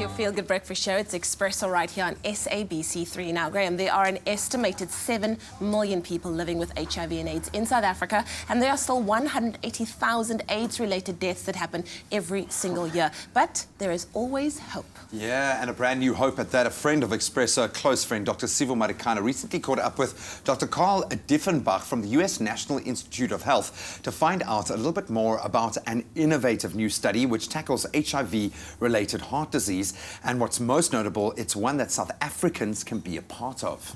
your Feel Good Breakfast show. It's Expresso right here on SABC3. Now, Graham, there are an estimated 7 million people living with HIV and AIDS in South Africa, and there are still 180,000 AIDS-related deaths that happen every single year. But there is always hope. Yeah, and a brand new hope at that. A friend of Expresso, a close friend, Dr. Sivo Marikana, recently caught up with Dr. Carl Diffenbach from the US National Institute of Health to find out a little bit more about an innovative new study which tackles HIV-related heart disease. And what's most notable, it's one that South Africans can be a part of.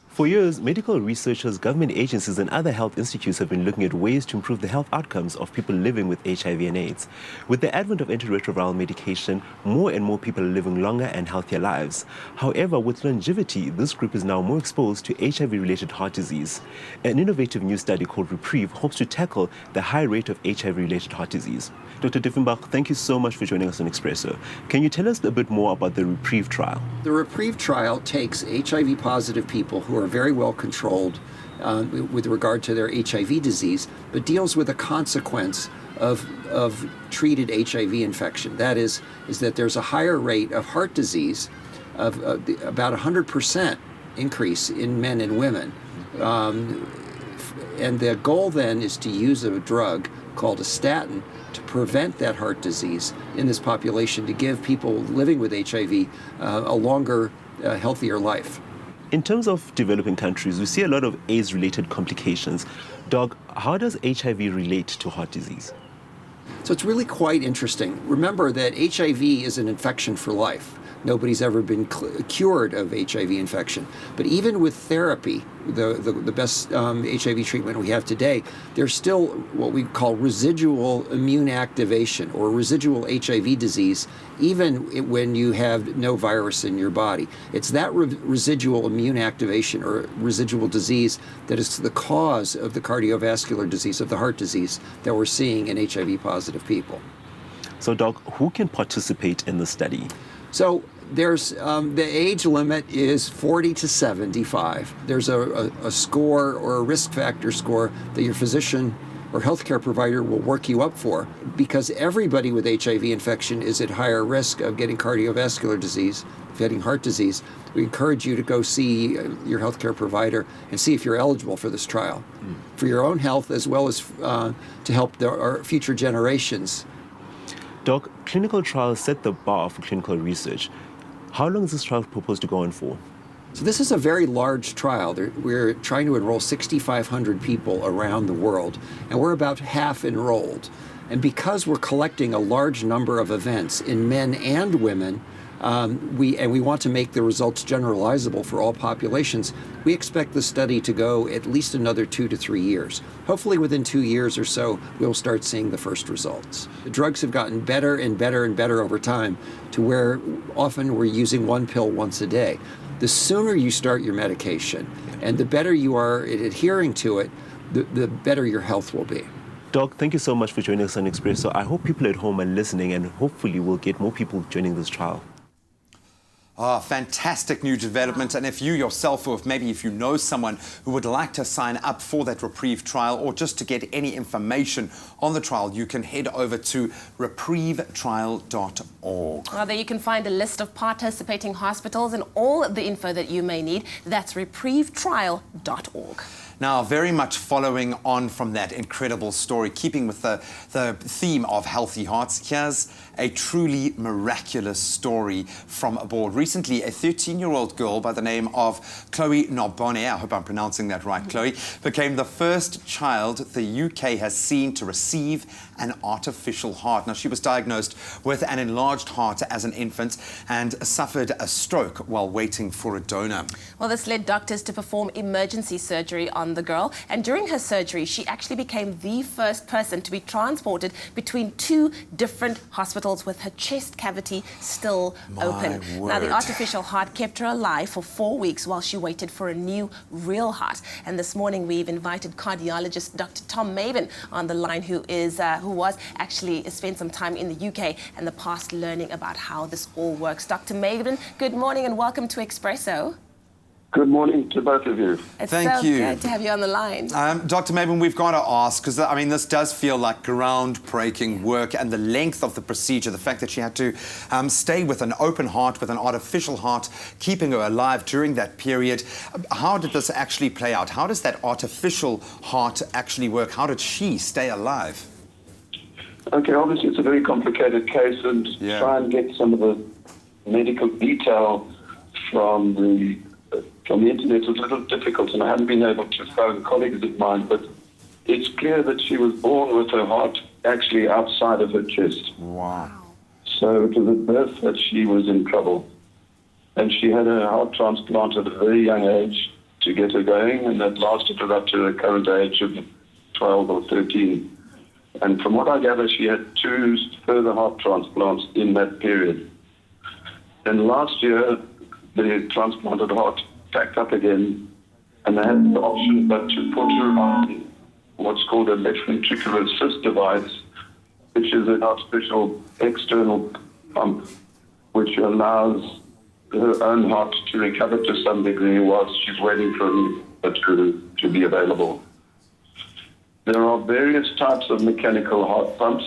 For years, medical researchers, government agencies and other health institutes have been looking at ways to improve the health outcomes of people living with HIV and AIDS. With the advent of antiretroviral medication, more and more people are living longer and healthier lives. However, with longevity, this group is now more exposed to HIV-related heart disease. An innovative new study called Reprieve hopes to tackle the high rate of HIV-related heart disease. Dr. Diffenbach, thank you so much for joining us on Expresso. Can you tell us a bit more about the Reprieve trial? The Reprieve trial takes HIV-positive people who are very well controlled with regard to their HIV disease, but deals with a consequence of treated HIV infection. That is that there's a higher rate of heart disease, of about 100% increase in men and women. And the goal then is to use a drug called a statin to prevent that heart disease in this population, to give people living with HIV a longer, healthier life. In terms of developing countries, we see a lot of AIDS-related complications. Doc, how does HIV relate to heart disease? So it's really quite interesting. Remember that HIV is an infection for life. Nobody's ever been cured of HIV infection. But even with therapy, the best HIV treatment we have today, there's still what we call residual immune activation or residual HIV disease, even when you have no virus in your body. It's that residual immune activation or residual disease that is the cause of the cardiovascular disease, of the heart disease that we're seeing in HIV-positive people. So, Doc, who can participate in the study? So there's the age limit is 40 to 75. There's a score or a risk factor score that your physician or healthcare provider will work you up for, because everybody with HIV infection is at higher risk of getting cardiovascular disease, getting heart disease. We encourage you to go see your healthcare provider and see if you're eligible for this trial, for your own health as well as to help our future generations. Doc, clinical trials set the bar for clinical research. How long is this trial proposed to go on for? So this is a very large trial. We're trying to enroll 6,500 people around the world, and we're about half enrolled. And because we're collecting a large number of events in men and women, we want to make the results generalizable for all populations, we expect the study to go at least another 2 to 3 years. Hopefully within 2 years or so, we'll start seeing the first results. The drugs have gotten better and better and better over time, to where often we're using one pill once a day. The sooner you start your medication and the better you are at adhering to it, the better your health will be. Doc, thank you so much for joining us on Expresso. I hope people at home are listening, and hopefully we'll get more people joining this trial. Fantastic new development. And if you yourself, or if you know someone who would like to sign up for that Reprieve trial, or just to get any information on the trial, you can head over to reprievetrial.org. Well, there you can find a list of participating hospitals and all the info that you may need. That's reprievetrial.org. Now, very much following on from that incredible story, keeping with the theme of healthy hearts, here's a truly miraculous story from abroad. Recently, a 13-year-old girl by the name of Chloe Nobone, I hope I'm pronouncing that right, Chloe, became the first child the UK has seen to receive an artificial heart. Now, she was diagnosed with an enlarged heart as an infant and suffered a stroke while waiting for a donor. Well, this led doctors to perform emergency surgery on the girl, and during her surgery, she actually became the first person to be transported between 2 different hospitals with her chest cavity still open. Word. Now, the artificial heart kept her alive for 4 weeks while she waited for a new, real heart. And this morning, we've invited cardiologist Dr. Mabin on the line, who was actually spent some time in the UK and the past learning about how this all works. Dr. Mabin, good morning and welcome to Expresso. Good morning to both of you. It's Thank so you. good to have you on the line. Dr. Mabin, we've got to ask, because I mean, this does feel like groundbreaking work, and the length of the procedure, the fact that she had to stay with an open heart, with an artificial heart, keeping her alive during that period. How did this actually play out? How does that artificial heart actually work? How did she stay alive? Okay, obviously it's a very complicated case, and try and get some of the medical detail from the internet is a little difficult, and I haven't been able to phone colleagues of mine, but it's clear that she was born with her heart actually outside of her chest. Wow. So it was at birth that she was in trouble. And she had a heart transplant at a very young age to get her going, and that lasted her up to the current age of 12 or 13. And from what I gather, she had 2 further heart transplants in that period. And last year, the transplanted heart packed up again, and they had the option but to put her on what's called a left ventricular assist device, which is an artificial external pump, which allows her own heart to recover to some degree whilst she's waiting for it to be available. There are various types of mechanical heart pumps,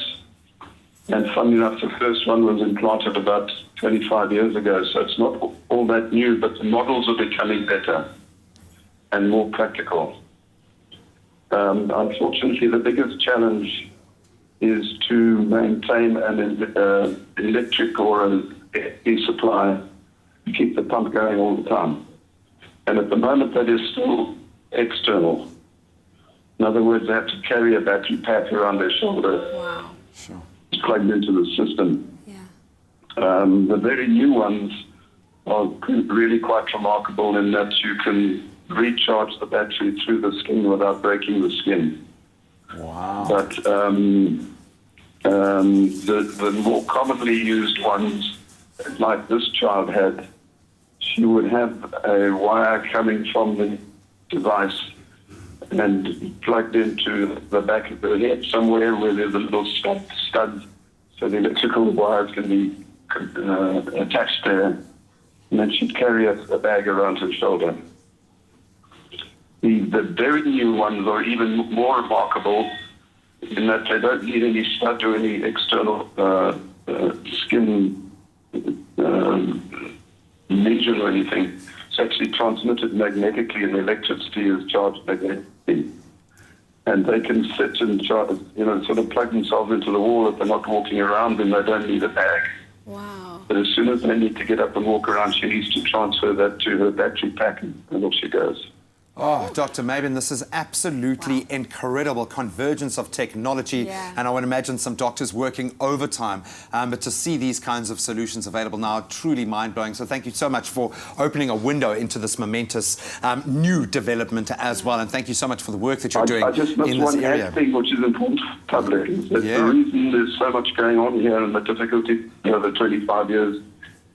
and funny enough, the first one was implanted about 25 years ago, so it's not all that new, but the models are becoming better and more practical. Unfortunately, the biggest challenge is to maintain an electric or an energy supply to keep the pump going all the time. And at the moment, that is still external. In other words, they have to carry a battery pack around their shoulder. Wow. Sure. Plugged into the system. Yeah. The very new ones are really quite remarkable in that you can recharge the battery through the skin without breaking the skin. Wow. But the more commonly used ones, like this child had, she would have a wire coming from the device and plugged into the back of her head somewhere where there's a little stud so the electrical wires can be attached there, and then she'd carry a bag around her shoulder. The very new ones are even more remarkable in that they don't need any stud or any external skin lesion or anything. It's actually transmitted magnetically, and the electricity is charged magnetically. And they can sit and sort of plug themselves into the wall if they're not walking around, then they don't need a bag. Wow. But as soon as they need to get up and walk around, she needs to transfer that to her battery pack, and off she goes. Oh, Dr. Mabin, this is absolutely incredible convergence of technology, and I would imagine some doctors working overtime. But to see these kinds of solutions available now, truly mind-blowing. So thank you so much for opening a window into this momentous new development as well. And thank you so much for the work that you're doing I just missed in this one area. thing which is important for the public. Is that the reason there's so much going on here and the difficulty over 25 years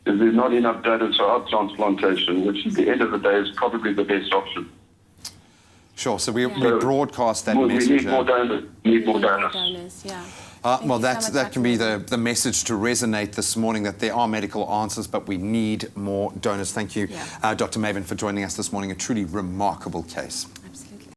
is there's not enough donors for heart transplantation, which at the end of the day is probably the best option. Sure, so we broadcast that message. We need more donors. Well, that can be the message to resonate this morning, that there are medical answers, but we need more donors. Thank you, Dr. Mabin, for joining us this morning. A truly remarkable case.